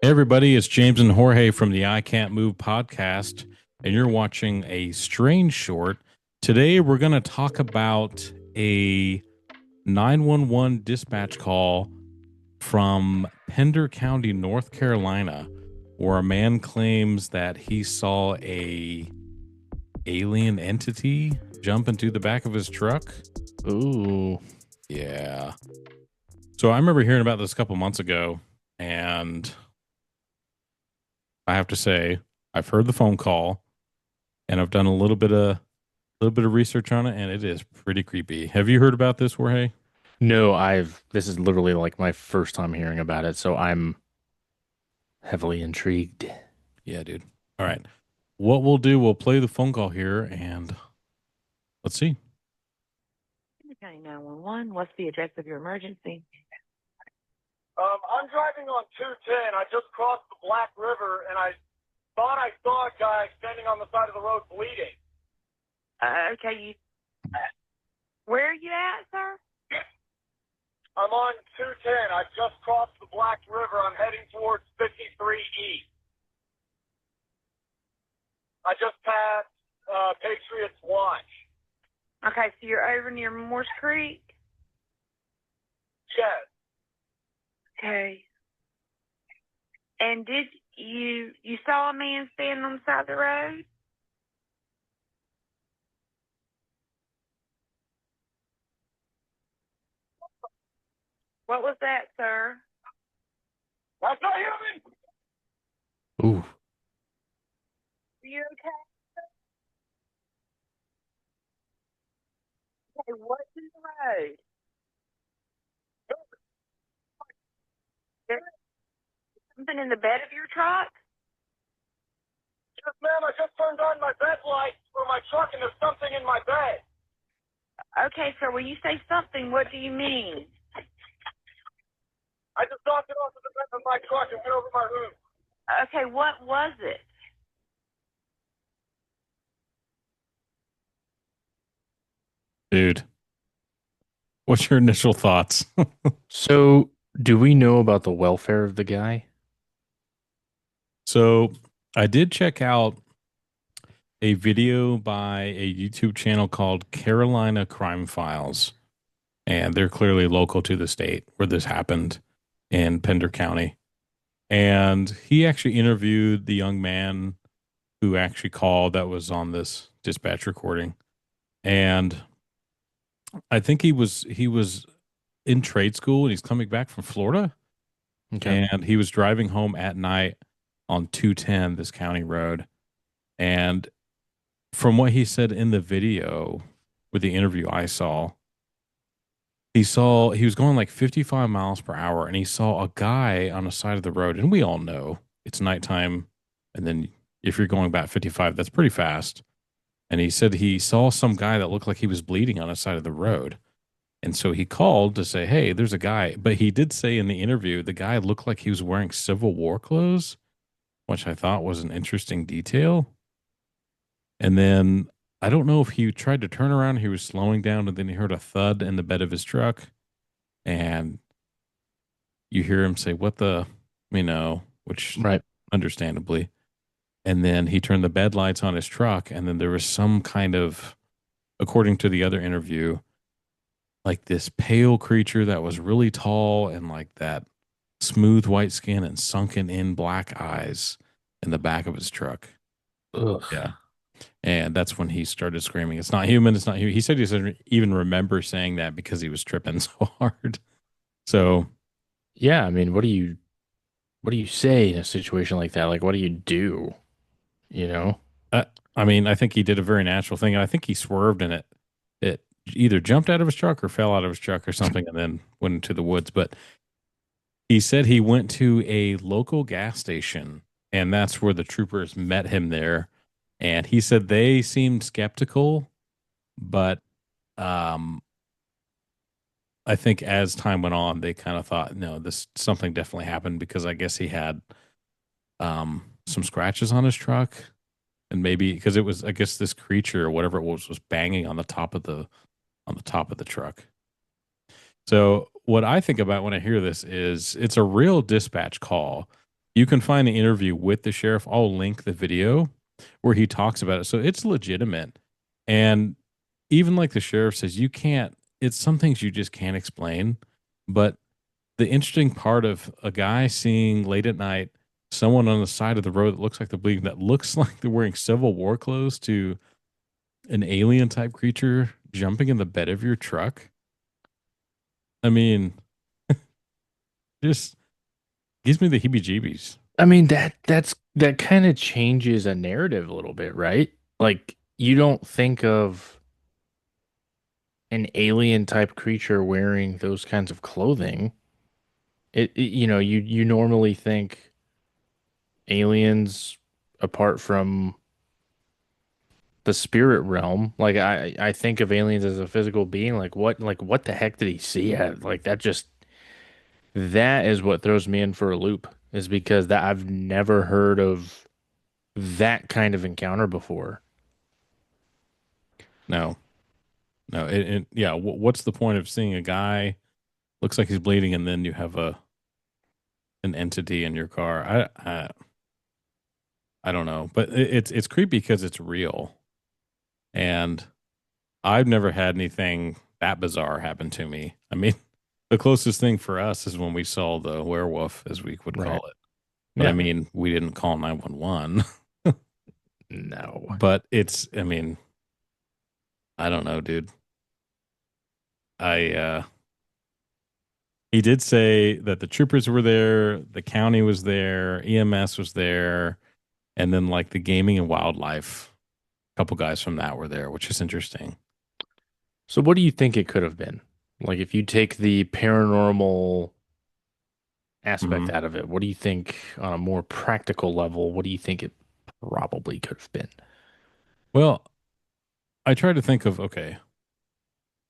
Hey everybody, it's James and Jorge from the I Can't Move podcast, and you're watching a strange short. Today we're going to talk about a 911 dispatch call from Pender County, North Carolina, where a man claims that he saw a alien entity jump into the back of his truck. Ooh. Yeah. So I remember hearing about this a couple months ago, and I have to say, I've heard the phone call and I've done a little bit of research on it, and it is pretty creepy. Have you heard about this, Jorge? No, this is literally like my first time hearing about it, so I'm heavily intrigued. Yeah, dude. All right. What we'll do, we'll play the phone call here, and let's see. County 911. What's the address of your emergency? I'm driving on 210. I just crossed the Black River, and I thought I saw a guy standing on the side of the road bleeding. Okay, where are you at, sir? I'm on 210. I just crossed the Black River. I'm heading towards 53 East. I just passed Patriots Watch. Okay, so you're over near Morse Creek? Yes. Okay. And did you saw a man standing on the side of the road? What was that, sir? That's not human. Ooh. Are you okay? Okay, what's in the road? There's something in the bed of your truck? Yes, ma'am. I just turned on my bed light for my truck, and there's something in my bed. Okay, sir, when you say something, what do you mean? I just knocked it off of the bed of my truck and went over my roof. Okay, what was it? Dude, what's your initial thoughts? So, do we know about the welfare of the guy? So, I did check out a video by a YouTube channel called Carolina Crime Files, and they're clearly local to the state where this happened in Pender County. And he actually interviewed the young man who actually called that was on this dispatch recording. And I think he was in trade school and he's coming back from Florida, Okay. and he was driving home at night on 210, this county road. And from what he said in the video with the interview I saw, he was going like 55 miles per hour, and he saw a guy on the side of the road. And we all know it's nighttime, and then if you're going about 55, that's pretty fast. And he said he saw some guy that looked like he was bleeding on the side of the road. And so he called to say, "Hey, there's a guy." But he did say in the interview the guy looked like he was wearing Civil War clothes, which I thought was an interesting detail. And then I don't know if he tried to turn around, he was slowing down, and then he heard a thud in the bed of his truck. And you hear him say, "What the," which Right. understandably. And then he turned the bed lights on his truck. And then there was some kind of, according to the other interview, like this pale creature that was really tall and like that smooth white skin and sunken in black eyes in the back of his truck. Ugh. Yeah. And that's when he started screaming, "It's not human. It's not human." He said he doesn't even remember saying that because he was tripping so hard. So, Yeah, I mean, what do you say in a situation like that? Like, what do you do? You know? uh, I mean, I think he did a very natural thing. And I think he swerved and it either jumped out of his truck or fell out of his truck or something and then went into the woods. But he said he went to a local gas station, and that's where the troopers met him there. And he said they seemed skeptical, but um, I think as time went on, they kind of thought, no, this something definitely happened because I guess he had some scratches on his truck, and maybe because it was, I guess this creature or whatever it was banging on the top of the truck. So what I think about when I hear this is it's a real dispatch call. You can find an interview with the sheriff. I'll link the video where he talks about it. So it's legitimate. And even like the sheriff says, you can't, it's some things you just can't explain. But the interesting part of a guy seeing late at night someone on the side of the road that looks like they're bleeding, that looks like they're wearing Civil War clothes, to an alien type creature jumping in the bed of your truck. I mean, just gives me the heebie jeebies. I mean, that kind of changes a narrative a little bit, right? Like you don't think of an alien type creature wearing those kinds of clothing. You normally think aliens apart from the spirit realm. Like I think of aliens as a physical being. Like what the heck did he see? Like that is what throws me in for a loop, is because that I've never heard of that kind of encounter before. No, no. Yeah. What's the point of seeing a guy looks like he's bleeding and then you have an entity in your car? I don't know, but it's creepy because it's real, and I've never had anything that bizarre happen to me. I mean, the closest thing for us is when we saw the werewolf, as we would call Right. it. But I Yeah. mean, we didn't call 911. No. But it's, I mean, I don't know, dude. I he did say that the troopers were there, the county was there, EMS was there, and then like the gaming and wildlife, a couple guys from that were there, which is interesting. So what do you think it could have been? Like if you take the paranormal aspect Mhm. out of it, what do you think on a more practical level, what do you think it probably could have been? Well, I tried to think of, okay,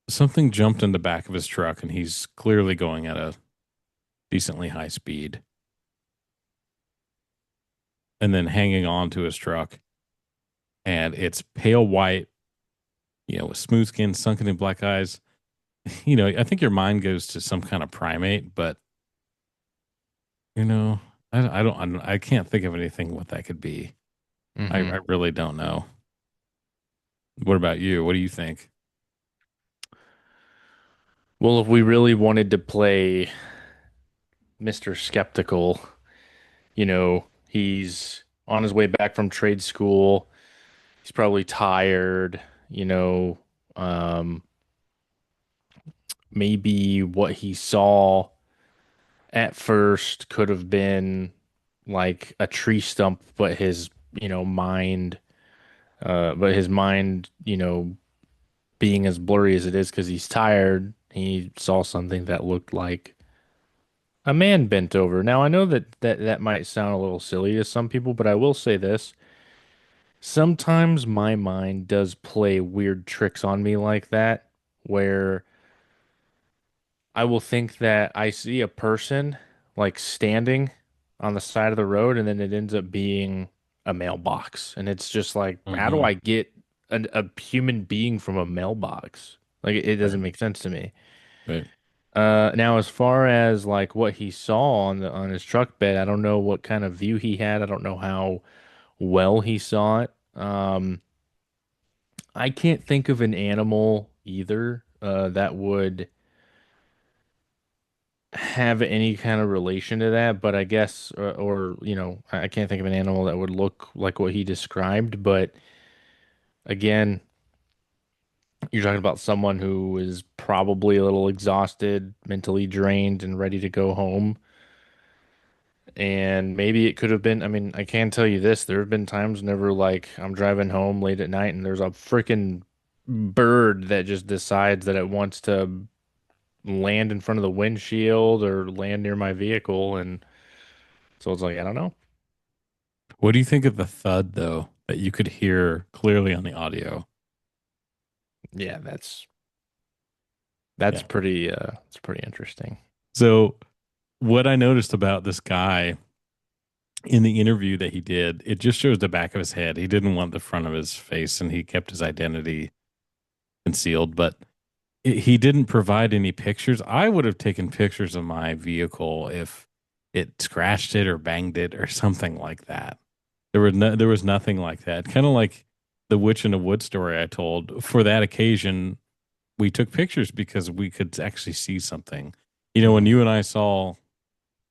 something jumped in the back of his truck and he's clearly going at a decently high speed and then hanging on to his truck, and it's pale white, with smooth skin, sunken in black eyes. I think your mind goes to some kind of primate, but you know, I can't think of anything what that could be. Hmm. I really don't know. What about you? What do you think? Well, if we really wanted to play Mr. Skeptical, he's on his way back from trade school. He's probably tired, you know, um, maybe what he saw at first could have been like a tree stump, but his mind, being as blurry as it is because he's tired, he saw something that looked like a man bent over. Now, I know that might sound a little silly to some people, but I will say this. Sometimes my mind does play weird tricks on me like that, where I will think that I see a person like standing on the side of the road, and then it ends up being a mailbox. And it's just like, how do Hmm. I get a human being from a mailbox? Like, it Right. doesn't make sense to me. Right. Now as far as like what he saw on his truck bed, I don't know what kind of view he had. I don't know how well he saw it. I can't think of an animal either that would have any kind of relation to that, but I guess, or I can't think of an animal that would look like what he described. But again, you're talking about someone who is probably a little exhausted, mentally drained, and ready to go home. And maybe it could have been, I mean, I can tell you this, there have been times whenever like I'm driving home late at night and there's a freaking bird that just decides that it wants to land in front of the windshield or land near my vehicle. And so it's like, I don't know. What do you think of the thud though that you could hear clearly on the audio? Yeah, that's Yeah. pretty interesting. So what I noticed about this guy in the interview that he did, it just shows the back of his head. He didn't want the front of his face, and he kept his identity concealed, but he didn't provide any pictures. I would have taken pictures of my vehicle if it scratched it or banged it or something like that. There was nothing like that. Kind of like the witch in the wood story I told. For that occasion, we took pictures because we could actually see something. You know, when Mhm. you and I saw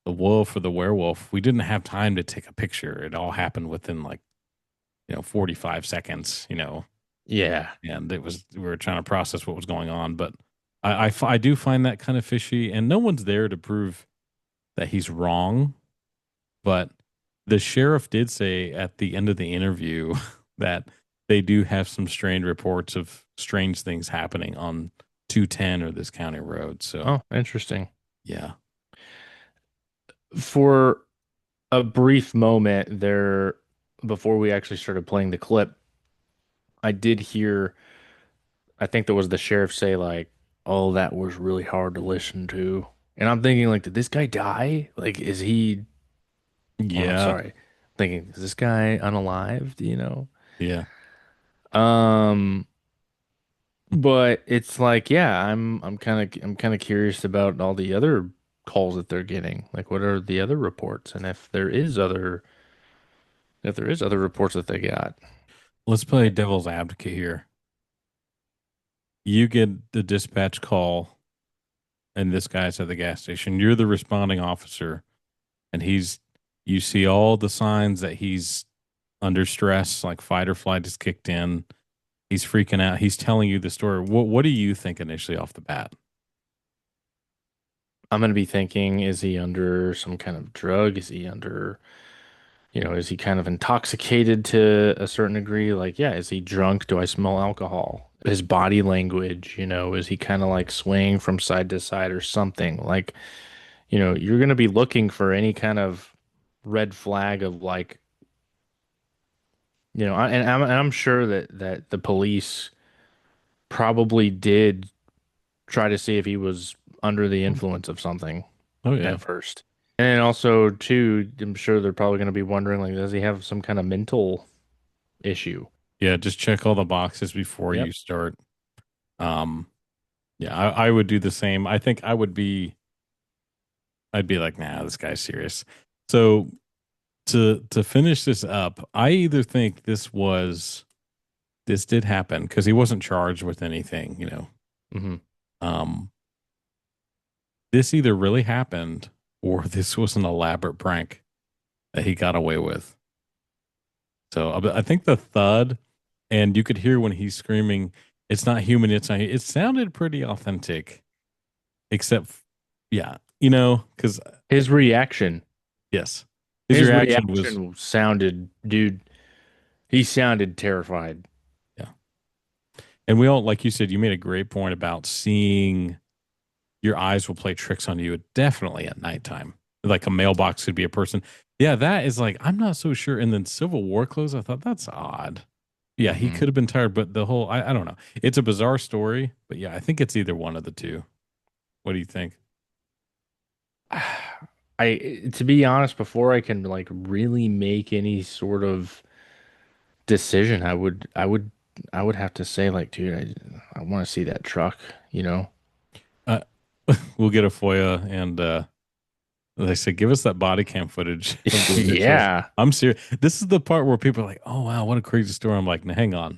the wolf or the werewolf, we didn't have time to take a picture. It all happened within like, 45 seconds, Yeah. and we were trying to process what was going on. But I do find that kind of fishy, and no one's there to prove that he's wrong. But the sheriff did say at the end of the interview that they do have some strange reports of strange things happening on 210 or this county road. So, Oh, interesting. yeah. For a brief moment there, before we actually started playing the clip, I did hear, I think that was the sheriff say like, "Oh, that was really hard to listen to." And I'm thinking like, did this guy die? Like, is he? Oh no, Yeah. sorry. Thinking, is this guy unalived? Yeah. Um, but it's like, yeah, I'm kind of curious about all the other calls that they're getting. Like, what are the other reports? And if there is other reports that they got. Let's play devil's advocate here. You get the dispatch call, and this guy's at the gas station. You're the responding officer, and you see all the signs that he's under stress, like fight or flight is kicked in. He's freaking out. He's telling you the story. What do you think initially off the bat? I'm gonna be thinking, is he under some kind of drug? Is he kind of intoxicated to a certain degree? Like, yeah, is he drunk? Do I smell alcohol? His body language, is he kind of like swaying from side to side or something? Like, you're gonna be looking for any kind of red flag of like, and I'm sure that the police probably did try to see if he was under the influence of something Oh yeah. at first. And then also, too, I'm sure they're probably going to be wondering, like, does he have some kind of mental issue? Yeah, just check all the boxes before you Yep. start. Um, yeah, I would do the same. I think I'd be like, nah, this guy's serious. So to finish this up, I either think this did happen because he wasn't charged with anything. Hmm. Um, this either really happened or this was an elaborate prank that he got away with. So I think the thud, and you could hear when he's screaming, "It's not human! It's not." It sounded pretty authentic, except, yeah, because His reaction, yes, his his reaction was, reaction sounded, dude, he sounded terrified. yeah. And we all, like you said, you made a great point about seeing your eyes will play tricks on you, definitely at nighttime. Like a mailbox could be a person. Yeah, that is like, I'm not so sure. And then Civil War clothes, I thought that's odd. Yeah, he Hmm. could have been tired, but I don't know. It's a bizarre story, but yeah, I think it's either one of the two. What do you think? To be honest, before I can like really make any sort of decision, I would have to say like, dude, I want to see that truck, you know? Uh, we'll get a FOIA and they say, give us that body cam footage of the initials. Yeah. I'm serious. This is the part where people are like, oh, wow, what a crazy story. I'm like, now, hang on.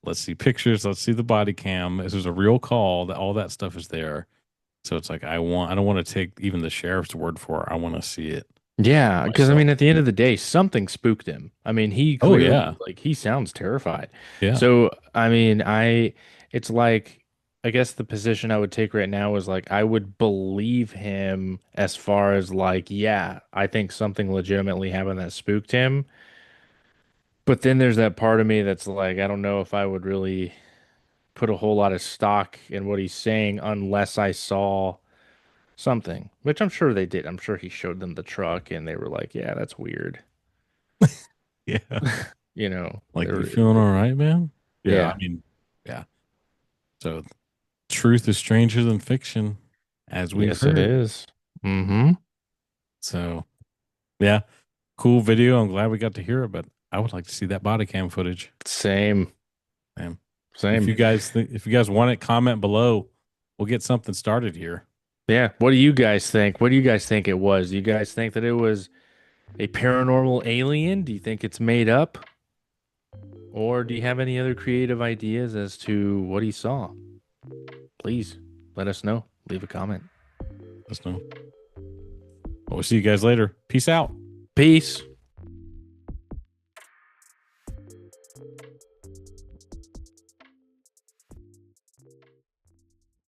Let's see pictures. Let's see the body cam. This is a real call. That all that stuff is there. So it's like, I don't want to take even the sheriff's word for it. I want to see it Yeah, because I myself. mean, at the end of the day, something spooked him. I mean, he Oh, clearly yeah. like he sounds terrified. Yeah. So, I mean, it's like I guess the position I would take right now is like I would believe him as far as like, yeah, I think something legitimately happened that spooked him. But then there's that part of me that's like, I don't know if I would really put a whole lot of stock in what he's saying unless I saw something, which I'm sure they did. I'm sure he showed them the truck and they were like, yeah, that's weird. Yeah. Like, you They're, feeling all right, man? Yeah. I yeah, mean, yeah. So truth is stranger than fiction, as we've yes, it heard. is. Mm-hmm. So, yeah, cool video. I'm glad we got to hear it, but I would like to see that body cam footage. Same, Man, same. if you guys want it, comment below. We'll get something started here. Yeah. What do you guys think? What do you guys think it was? Do you guys think that it was a paranormal alien? Do you think it's made up? Or do you have any other creative ideas as to what he saw? Please let us know. Leave a comment. Let us know. Well, we'll see you guys later. Peace out. Peace.